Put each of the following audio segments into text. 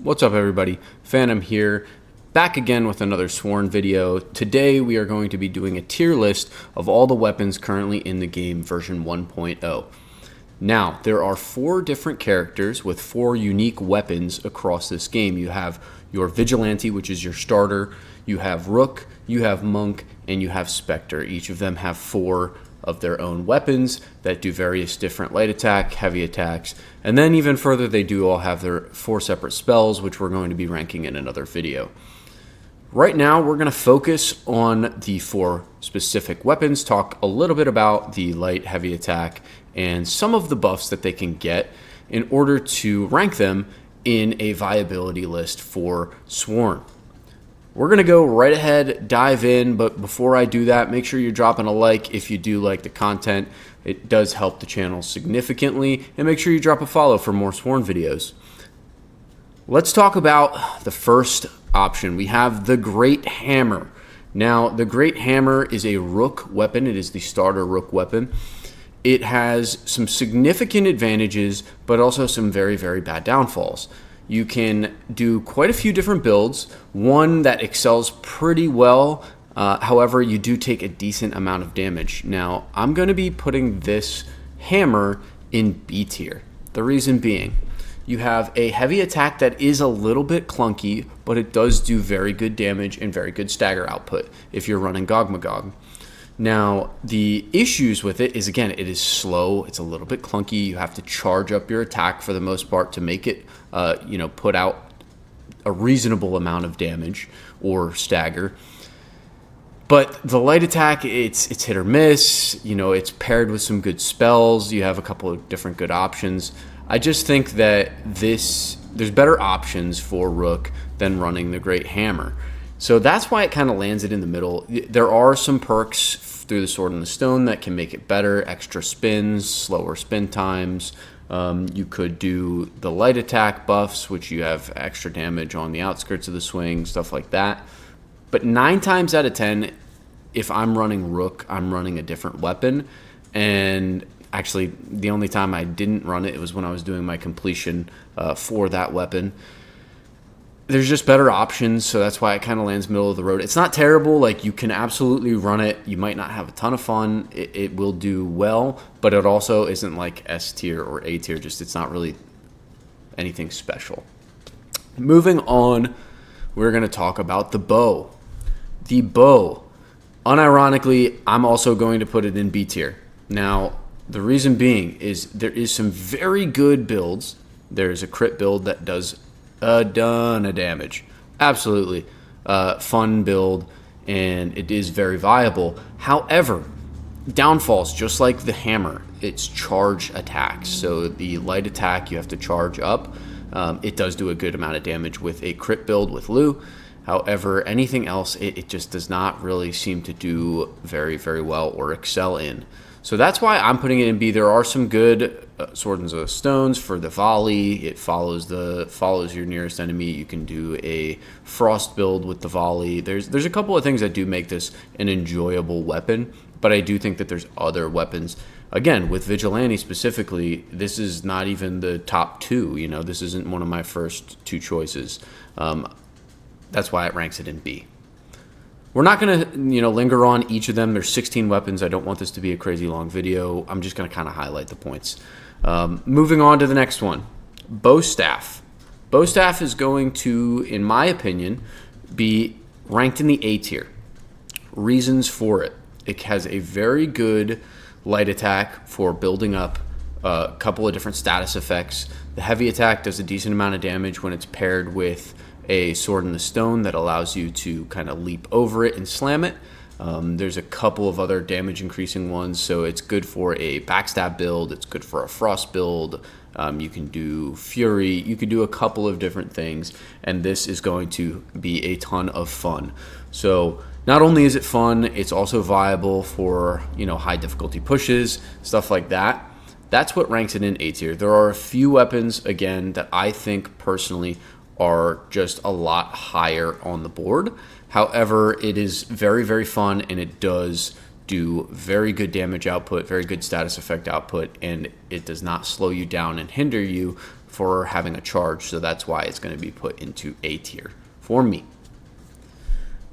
What's up everybody? Phantom here, back again with another Sworn video. Today we are going to be doing a tier list of all the weapons currently in the game version 1.0. Now, there are 4 different characters with 4 unique weapons across this game. You have your Vigilante, which is your starter, you have Rook, you have Monk, and you have Spectre. Each of them have 4 of their own weapons that do various different light attack, heavy attacks, and then even further they do all have their 4 separate spells, which we're going to be ranking in another video. Right now we're going to focus on the 4 specific weapons, talk a little bit about the light, heavy attack, and some of the buffs that they can get in order to rank them in a viability list for Sworn. We're going to go right ahead, dive in, but before I do that, make sure you're dropping a like if you do like the content. It does help the channel significantly, and make sure you drop a follow for more Sworn videos. Let's talk about the first option. We have the Great Hammer. Now, the Great Hammer is a Rook weapon. It is the starter Rook weapon. It has some significant advantages, but also some very, very bad downfalls. You can do quite a few different builds. One that excels pretty well, however, you do take a decent amount of damage. Now, I'm going to be putting this hammer in B tier. The reason being, you have a heavy attack that is a little bit clunky, but it does do very good damage and very good stagger output if you're running Gogmagog. Now, the issues with it is, again, it is slow. It's a little bit clunky. You have to charge up your attack for the most part to make it, put out a reasonable amount of damage or stagger. But the light attack, it's hit or miss. It's paired with some good spells. You have a couple of different good options. I just think that there's better options for Rook than running the Great Hammer. So that's why it kind of lands it in the middle. There are some perks through the Sword and the Stone that can make it better. Extra spins, slower spin times. You could do the light attack buffs, which you have extra damage on the outskirts of the swing, stuff like that. But 9 times out of 10, if I'm running Rook, I'm running a different weapon. And actually, the only time I didn't run it was when I was doing my completion for that weapon. There's just better options, so that's why it kind of lands middle of the road. It's not terrible. Like, you can absolutely run it. You might not have a ton of fun. It will do well, but it also isn't like S tier or A tier. Just it's not really anything special. Moving on, we're going to talk about the bow. The bow, unironically, I'm also going to put it in B tier. Now, the reason being is there is some very good builds. There's a crit build that does a ton of damage. Absolutely fun build, and it is very viable. However, downfalls, just like the hammer, it's charge attacks. So the light attack, you have to charge up. It does do a good amount of damage with a crit build with Lu. However, anything else, it just does not really seem to do very, very well or excel in. So that's why I'm putting it in B. There are some good Sword and Stones for the volley. It follows your nearest enemy. You can do a frost build with the volley. There's a couple of things that do make this an enjoyable weapon, but I do think that there's other weapons. Again, with Vigilante specifically, this is not even the top 2. This isn't one of my first 2 choices. That's why it ranks it in B. We're not going to, linger on each of them. There's 16 weapons. I don't want this to be a crazy long video. I'm just going to kind of highlight the points. Moving on to the next one, Bowstaff. Bowstaff is going to, in my opinion, be ranked in the A tier. Reasons for it. It has a very good light attack for building up a couple of different status effects. The heavy attack does a decent amount of damage when it's paired with a Sword in the Stone that allows you to kind of leap over it and slam it. There's a couple of other damage increasing ones, so it's good for a backstab build. It's good for a frost build. You can do Fury. You can do a couple of different things, and this is going to be a ton of fun. So not only is it fun, it's also viable for high difficulty pushes, stuff like that. That's what ranks it in A tier. There are a few weapons, again, that I think personally are just a lot higher on the board. However, it is very, very fun, and it does do very good damage output, very good status effect output, and it does not slow you down and hinder you for having a charge. So that's why it's going to be put into A tier for me.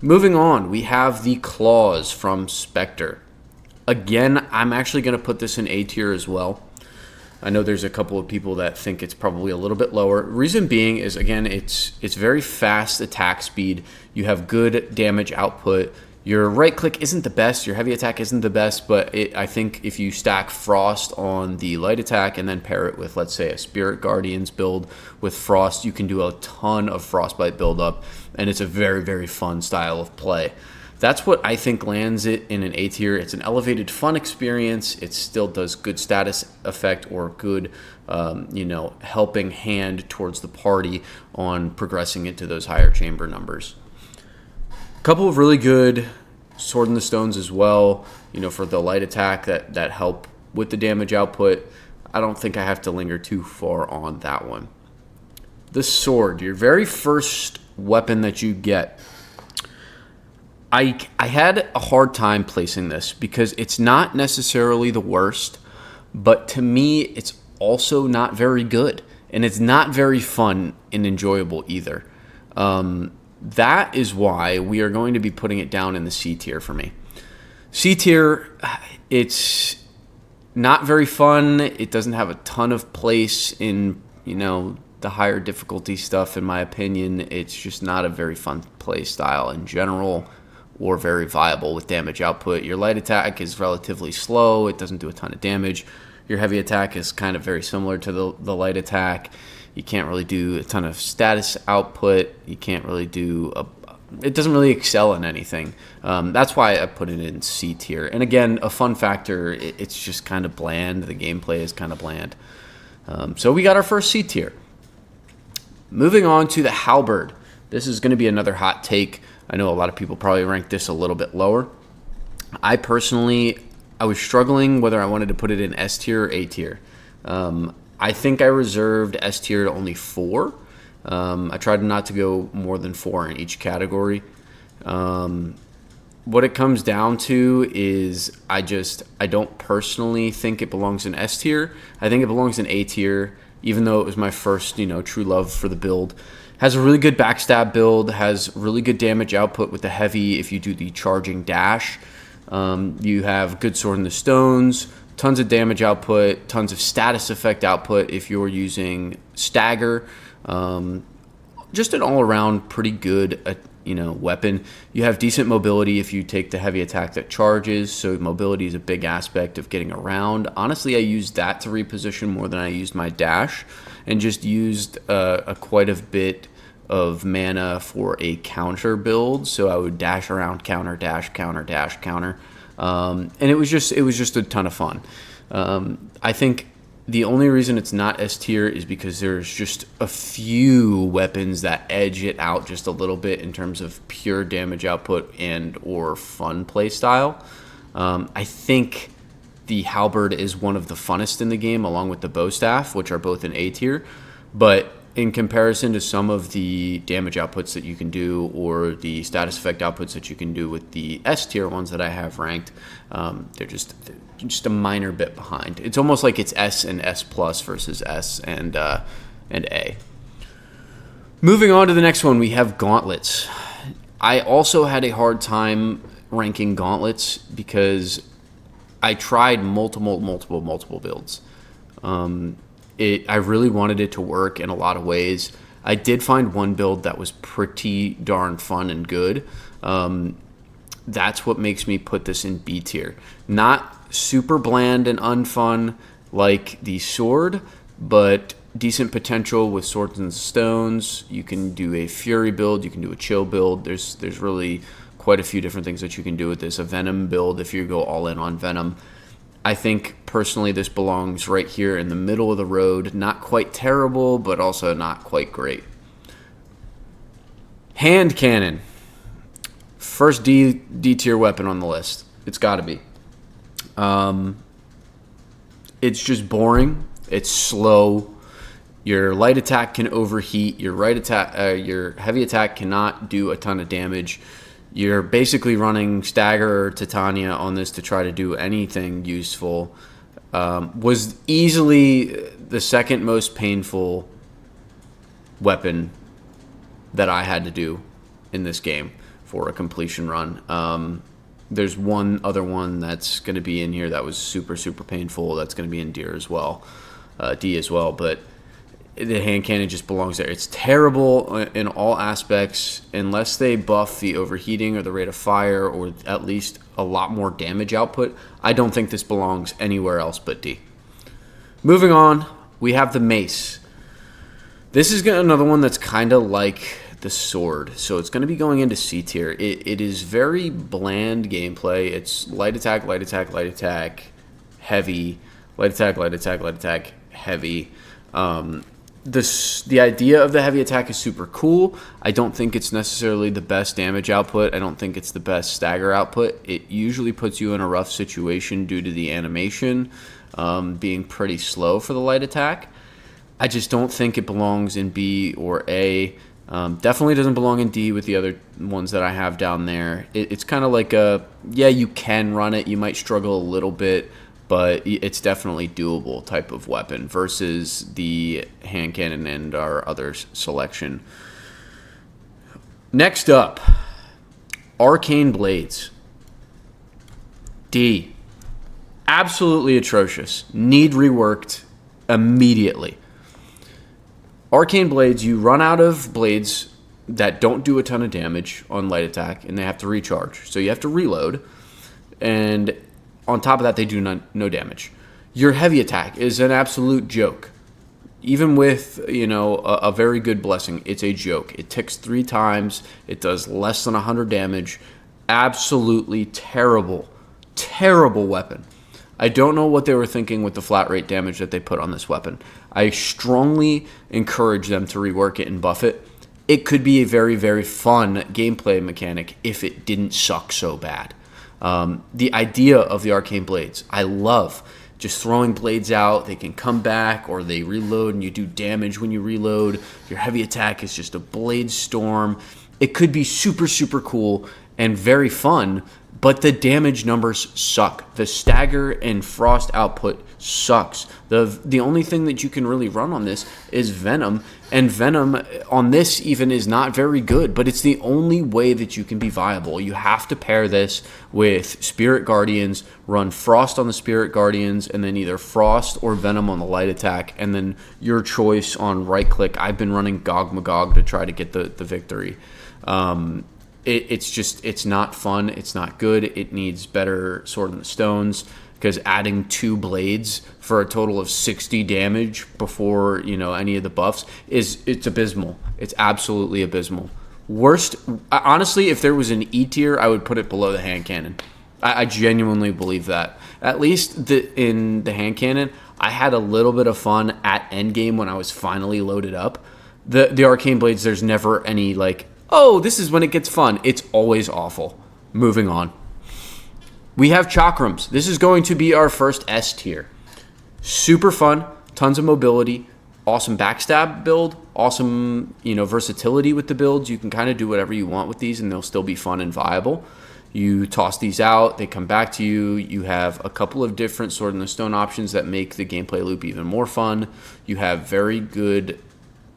Moving on, we have the Claws from Spectre. Again, I'm actually going to put this in A tier as well. I know there's a couple of people that think it's probably a little bit lower. Reason being is, again, it's very fast attack speed. You have good damage output. Your right click isn't the best. Your heavy attack isn't the best, but I think if you stack Frost on the light attack and then pair it with, let's say, a Spirit Guardians build with Frost, you can do a ton of Frostbite buildup, and it's a very, very fun style of play. That's what I think lands it in an A tier. It's an elevated fun experience. It still does good status effect or good, helping hand towards the party on progressing into those higher chamber numbers. A couple of really good Sword in the Stones as well, for the light attack that help with the damage output. I don't think I have to linger too far on that one. The sword, your very first weapon that you get. I had a hard time placing this because it's not necessarily the worst, but to me, it's also not very good, and it's not very fun and enjoyable either. That is why we are going to be putting it down in the C tier for me. C tier, it's not very fun. It doesn't have a ton of place in, the higher difficulty stuff, in my opinion. It's just not a very fun play style in general, or very viable with damage output. Your light attack is relatively slow. It doesn't do a ton of damage. Your heavy attack is kind of very similar to the light attack. You can't really do a ton of status output. You can't really it doesn't really excel in anything. That's why I put it in C tier. And again, a fun factor, it's just kind of bland. The gameplay is kind of bland. So we got our first C tier. Moving on to the Halberd. This is going to be another hot take. I know a lot of people probably rank this a little bit lower. I was struggling whether I wanted to put it in S tier or A tier. I think I reserved S tier to only 4. I tried not to go more than 4 in each category. What it comes down to is I don't personally think it belongs in S tier. I think it belongs in A tier, even though it was my first, true love for the build. Has a really good backstab build, has really good damage output with the heavy if you do the charging dash. You have good Sword in the Stones, tons of damage output, tons of status effect output if you're using stagger. Just an all-around pretty good weapon. You have decent mobility if you take the heavy attack that charges, so mobility is a big aspect of getting around. Honestly, I used that to reposition more than I used my dash, and just used quite a bit of mana for a counter build. So I would dash around, counter, dash, counter, dash, counter, and it was just a ton of fun. I think the only reason it's not S tier is because there's just a few weapons that edge it out just a little bit in terms of pure damage output and or fun play style. I think the Halberd is one of the funnest in the game, along with the bow staff, which are both in A tier. But in comparison to some of the damage outputs that you can do, or the status effect outputs that you can do with the S tier ones that I have ranked, they're just a minor bit behind. It's almost like it's S and S plus versus S and A. Moving on to the next one, we have gauntlets. I also had a hard time ranking gauntlets because I tried multiple builds. I really wanted it to work in a lot of ways. I did find one build that was pretty darn fun and good. That's what makes me put this in B tier. Not super bland and unfun like the sword, but decent potential with Swords and Stones. You can do a Fury build, you can do a chill build. There's really quite a few different things that you can do with this. A Venom build if you go all in on Venom. I think personally this belongs right here in the middle of the road. Not quite terrible, but also not quite great. Hand cannon. First D tier weapon on the list. It's got to be. It's just boring. It's slow. Your light attack can overheat. Your heavy attack cannot do a ton of damage. You're basically running Stagger or Titania on this to try to do anything useful. Was easily the second most painful weapon that I had to do in this game for a completion run. There's one other one that's going to be in here that was super, super painful. That's going to be in D as well, but the hand cannon just belongs there. It's terrible in all aspects unless they buff the overheating or the rate of fire or at least a lot more damage output. I don't think this belongs anywhere else but D. Moving on, we have the mace. This is another one that's kind of like the sword, so it's going to be going into C tier. It is very bland gameplay. It's light attack, light attack, light attack, heavy, light attack, light attack, light attack, heavy. The idea of the heavy attack is super cool. I don't think it's necessarily the best damage output. I don't think it's the best stagger output. It usually puts you in a rough situation due to the animation being pretty slow for the light attack. I just don't think it belongs in B or A. Definitely doesn't belong in D with the other ones that I have down there. It's kind of like yeah, you can run it. You might struggle a little bit, but it's definitely doable type of weapon versus the hand cannon and our other selection. Next up, Arcane Blades. D. Absolutely atrocious. Need reworked immediately. Arcane Blades, you run out of blades that don't do a ton of damage on light attack, and they have to recharge. So you have to reload, and on top of that, they do no damage. Your heavy attack is an absolute joke. Even with, a very good blessing, it's a joke. It ticks 3 times. It does less than 100 damage. Absolutely terrible, terrible weapon. I don't know what they were thinking with the flat rate damage that they put on this weapon. I strongly encourage them to rework it and buff it. It could be a very, very fun gameplay mechanic if it didn't suck so bad. The idea of the Arcane Blades, I love. Just throwing blades out, they can come back or they reload and you do damage when you reload. Your heavy attack is just a blade storm. It could be super, super cool and very fun, but the damage numbers suck. The stagger and frost output sucks. The only thing that you can really run on this is Venom, and Venom on this even is not very good, but it's the only way that you can be viable. You have to pair this with Spirit Guardians, run Frost on the Spirit Guardians, and then either Frost or Venom on the light attack, and then your choice on right click. I've been running Gog Magog to try to get the victory. It's not fun. It's not good. It needs better Sword in the Stones, because adding 2 blades for a total of 60 damage before any of the buffs it's abysmal. It's absolutely abysmal. Worst, honestly, if there was an E tier, I would put it below the hand cannon. I genuinely believe that. At least in the hand cannon, I had a little bit of fun at endgame when I was finally loaded up. The Arcane Blades, there's never any oh, this is when it gets fun. It's always awful. Moving on. We have Chockrams. This is going to be our first S tier. Super fun, tons of mobility, awesome backstab build, awesome, versatility with the builds. You can kind of do whatever you want with these and they'll still be fun and viable. You toss these out, they come back to you. You have a couple of different Sword in the Stone options that make the gameplay loop even more fun. You have very good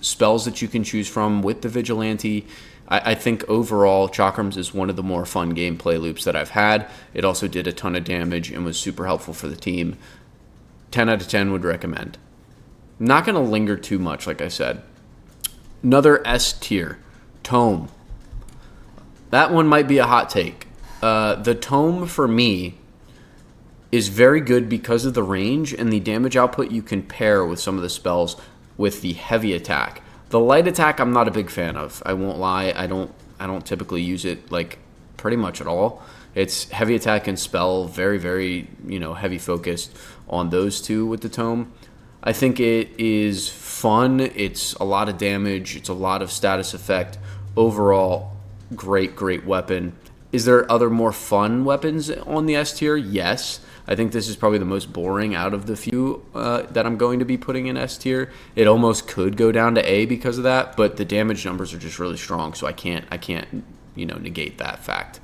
spells that you can choose from with the Vigilante. I think overall, Chockrams is one of the more fun gameplay loops that I've had. It also did a ton of damage and was super helpful for the team. 10 out of 10 would recommend. Not going to linger too much, like I said. Another S tier, Tome. That one might be a hot take. The Tome, for me, is very good because of the range and the damage output you can pair with some of the spells with the heavy attack. The light attack, I'm not a big fan of. I won't lie. I don't typically use it pretty much at all. It's heavy attack and spell, very, very heavy focused on those two with the Tome. I think it is fun. It's a lot of damage. It's a lot of status effect. Overall, great weapon. Is there other more fun weapons on the S tier? Yes. I think this is probably the most boring out of the few that I'm going to be putting in S tier. It almost could go down to A because of that, but the damage numbers are just really strong, so I can't negate that fact.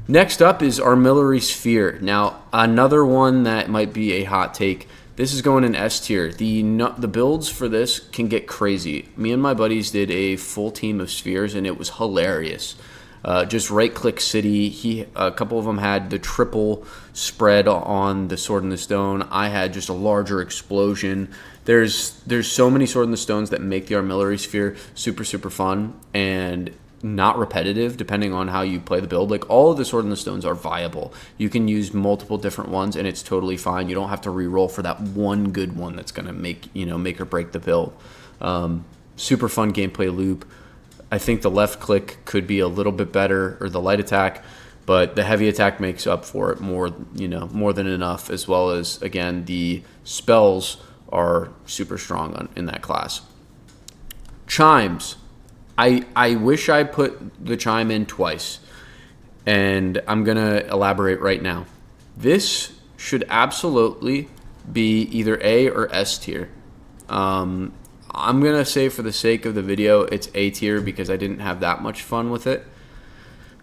Next up is Armillary Sphere. Now, another one that might be a hot take. This is going in S tier. The builds for this can get crazy. Me and my buddies did a full team of spheres, and it was hilarious. Just right-click city. A couple of them had the triple spread on the Sword in the Stone. I had just a larger explosion. There's so many Sword in the Stones that make the Armillary Sphere super, super fun and not repetitive depending on how you play the build. Like, all of the Sword in the Stones are viable. You can use multiple different ones, and it's totally fine. You don't have to re-roll for that one good one that's going to make or break the build. Super fun gameplay loop. I think the left click could be a little bit better, or the light attack, but the heavy attack makes up for it more than enough, as well as, again, the spells are super strong in that class. Chimes. I wish I put the chime in twice, and I'm going to elaborate right now. This should absolutely be either A or S tier. I'm going to say, for the sake of the video, it's A tier because I didn't have that much fun with it.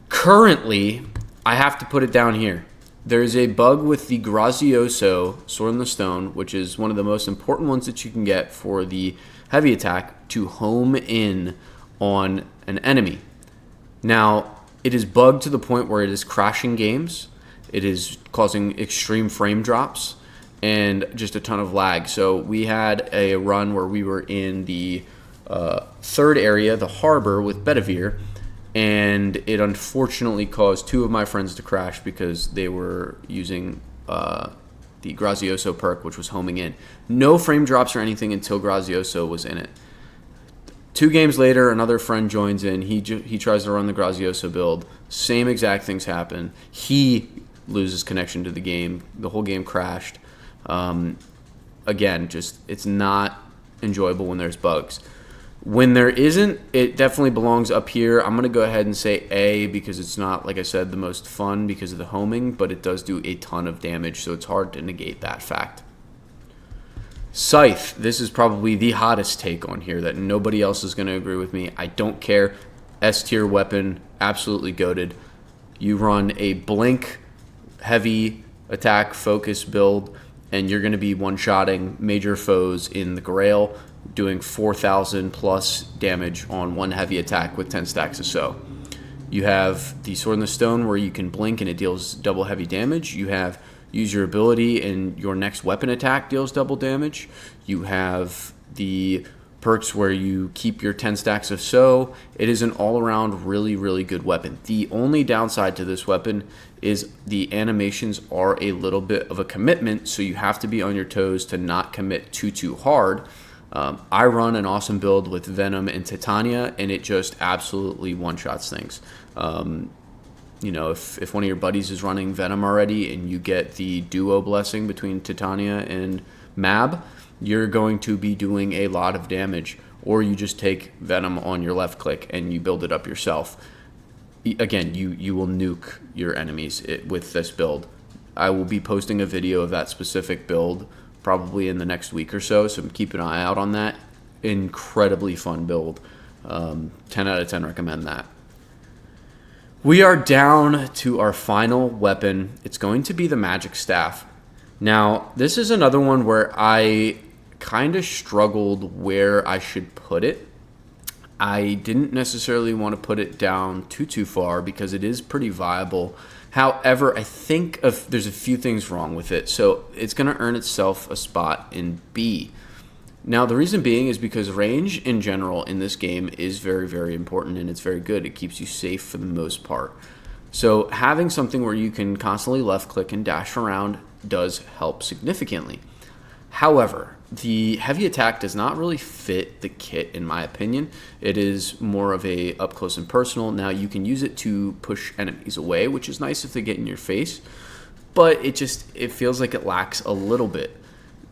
Currently, I have to put it down here. There's a bug with the Grazioso Sword in the Stone, which is one of the most important ones that you can get for the heavy attack, to home in on an enemy. Now, it is bugged to the point where it is crashing games. It is causing extreme frame drops and just a ton of lag. So we had a run where we were in the third area, the harbor, with Bedivere, and it unfortunately caused two of my friends to crash because they were using the Grazioso perk, which was homing in. No frame drops or anything until Grazioso was in it. 2 games later, another friend joins in. He tries to run the Grazioso build. Same exact things happen. He loses connection to the game. The whole game crashed. Again, just, it's not enjoyable when there's bugs. When there isn't, it definitely belongs up here. I'm going to go ahead and say A because it's not, like I said, the most fun because of the homing, but it does do a ton of damage, so it's hard to negate that fact. Scythe. This is probably the hottest take on here that nobody else is going to agree with me. I don't care. S tier weapon, absolutely goated. You run a blink heavy attack focus build, and you're going to be one-shotting major foes in the Grail, doing 4,000 plus damage on one heavy attack with 10 stacks of so. You have the Sword in the Stone where you can blink and it deals double heavy damage. You have use your ability and your next weapon attack deals double damage. You have the perks where you keep your 10 stacks of so. It is an all-around really, really good weapon. The only downside to this weapon is the animations are a little bit of a commitment, so you have to be on your toes to not commit too hard. I run an awesome build with Venom and Titania, and it just absolutely one-shots things. If one of your buddies is running Venom already and you get the duo blessing between Titania and Mab, you're going to be doing a lot of damage. Or you just take Venom on your left click and you build it up yourself. Again, you will nuke your enemies with this build. I will be posting a video of that specific build probably in the next week or so keep an eye out on that. Incredibly fun build. 10 out of 10 recommend that. We are down to our final weapon. It's going to be the Magic Staff. Now, this is another one where I kind of struggled where I should put it. I didn't necessarily want to put it down too far because it is pretty viable. However, I think there's a few things wrong with it. So it's going to earn itself a spot in B. Now, the reason being is because range in general in this game is very, very important, and it's very good. It keeps you safe for the most part. So having something where you can constantly left-click and dash around does help significantly. However, the heavy attack does not really fit the kit, in my opinion. It is more of a up-close and personal. Now, you can use it to push enemies away, which is nice if they get in your face, but it feels like it lacks a little bit.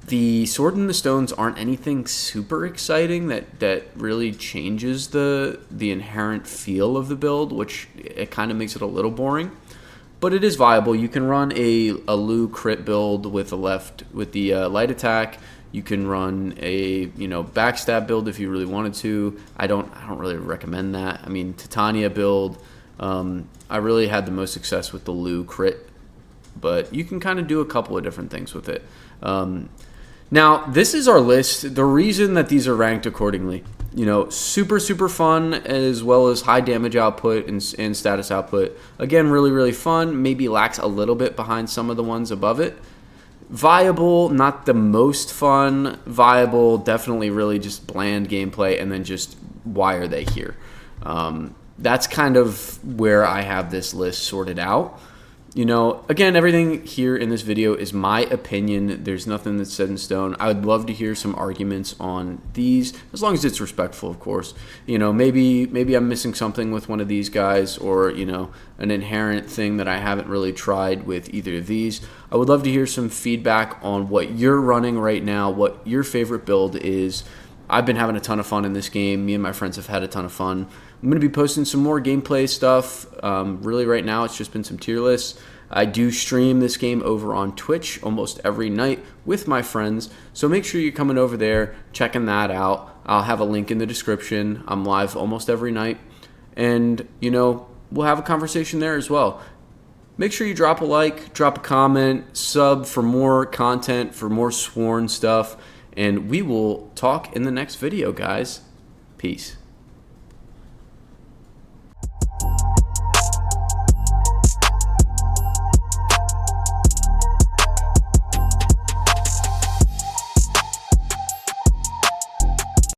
The Sword in the Stones aren't anything super exciting that really changes the inherent feel of the build, which it kind of makes it a little boring. But it is viable. You can run a Lu crit build with the light attack. You can run a backstab build if you really wanted to. I don't really recommend that. I mean, Titania build. I really had the most success with the Lu crit, but you can kind of do a couple of different things with it. Now, this is our list. The reason that these are ranked accordingly, super fun, as well as high damage output and status output. Again, really fun. Maybe lacks a little bit behind some of the ones above it. Viable, not the most fun. Viable, definitely really just bland gameplay. And then just why are they here? That's kind of where I have this list sorted out. Again, everything here in this video is my opinion. There's nothing that's set in stone. I would love to hear some arguments on these, as long as it's respectful, of course. Maybe I'm missing something with one of these guys, or, an inherent thing that I haven't really tried with either of these. I would love to hear some feedback on what you're running right now, what your favorite build is. I've been having a ton of fun in this game. Me and my friends have had a ton of fun. I'm going to be posting some more gameplay stuff. Really right now it's just been some tier lists. I do stream this game over on Twitch almost every night with my friends. So make sure you're coming over there, checking that out. I'll have a link in the description. I'm live almost every night. And, we'll have a conversation there as well. Make sure you drop a like, drop a comment, sub for more content, for more Sworn stuff. And we will talk in the next video, guys. Peace.